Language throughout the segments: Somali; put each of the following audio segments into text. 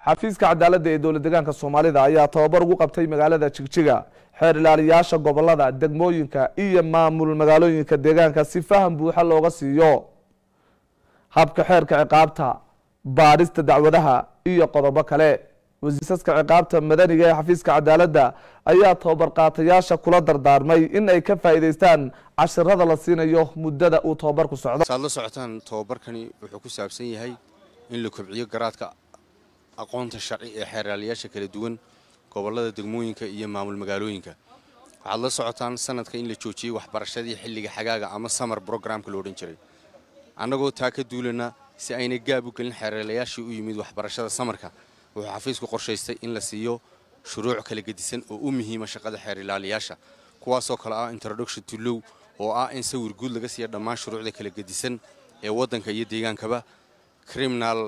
xafiiska cadaaladda ee dowlad deegaanka Soomaalida ayaa tababar ugu qabtay magaalada Jigjiga xeer ilaaliyaasha gobolada degmooyinka iyo maamul magaalooyinka deegaanka si faham buuxa looga siiyo habka xeerka ciqaabta baarista dacwadaha iyo qodobo kale wasiirka ciqaabta madaniga ee xafiiska cadaaladda ayaa tababar qaatayaasha kula dardaarmay in ay ka faa'iideystaan casharrada la siinayo muddada uu tababarku socdo saad la socotaan tababarkani wuxuu ku saabsan yahay in la kobciyo garaadka aqoonta sharci ee xeeralayaasha kala duwan gobolada degmooyinka iyo maamul magaalooyinka waxaad la socotaan sanadka in la joojiyay waxbarashadii xilliga xagaaga ama summer programka loo dhan jiray annagoo taa ka duulana si ayna gaab u gelin xeeralayaashii u yimid waxbarashada samarka wuxuu xafiisku qorshaystay in la siiyo shuruuc kala gedisan oo u muhiima shaqada xeeralayaasha kuwaasoo kale ah introduction to law oo ah in sawir guud laga siiyo dhammaan shuruucda kala gedisan ee waddanka iyo deegaankaba criminal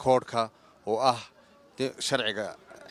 code-ka oo ah sharciga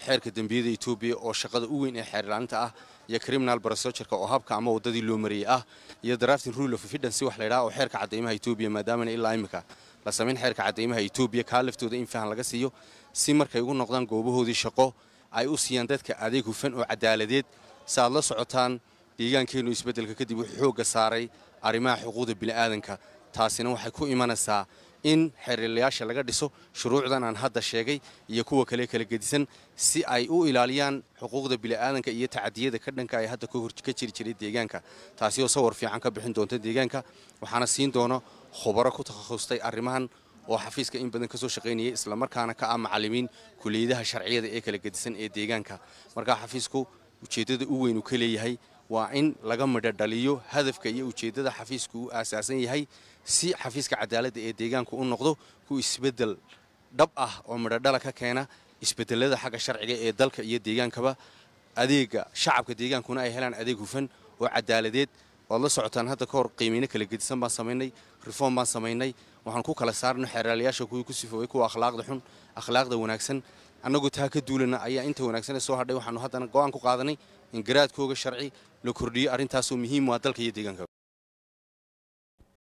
xeerka dambiyada Itoobiya oo shaqada u weyn ee xeerlaanta ah iyo criminal procedure-ka oo habka ama wadadii loo mariyay ah iyo drafting rule of evidence wax la yiraahdo oo xeerka cadeymaha Itoobiya maadaama ilaa imika la sameyn xeerka cadeymaha Itoobiya ka laftooda in fahan laga siiyo si markay ugu noqdaan goobahoodii shaqo ay u siiyaan dadka adeeg hufan oo cadaaladeed saad la socotaan deegaankeenu isbedelka kadib wuxuu xooga saaray arrimaha xuquuqda bini'aadanka taasina waxay ku imanaysaa in xeerlayaasha laga dhiso shuruucdan aan hadda sheegay iyo kuwa kale kala gedisan si ay u ilaaliyaan xuquuqda bini'aadanka iyo tacadiyada ka dhanka ay hadda ka jiri jiray deegaanka taasi oo sawir fiican ka bixin doonta deegaanka waxaana siin doono khubaro ku takhasustay arrimahan oo xafiiska in badan ka soo shaqeynayay isla markaana ka ah macallimiin kulliyadaha sharciyada ee kala gedisan ee deegaanka marka xafiisku ujeedada u weyn uu ka leeyahay waa in laga madhadhaliyo hadafka iyo ujeedada xafiisku uu aasaasan yahay si xafiiska cadaaladda ee deegaanku u noqdo ku isbedel dhab ah oo madhadhala ka keena isbedelada xagga sharciga ee dalka iyo deegaankaba adeega shacabka deegaankuna ay helaan adeeg hufan oo cadaaladeed waad la socotaan hadda ka hor qiimeyn kala gedisan baan sameynay reform baan sameynay waxaan ku kala saarnay xeeralayaasha kuwii ku sifoobay kuwa akhlaaqda xun akhlaaqda wanaagsan annagoo taa ka duulana ayaa inta wanaagsan soo hadhay waxaanu haddana go'aan ku qaadanay in garaadkooga sharci la kordhiyo arrintaas oo muhiim ah dalka iyo deegaanka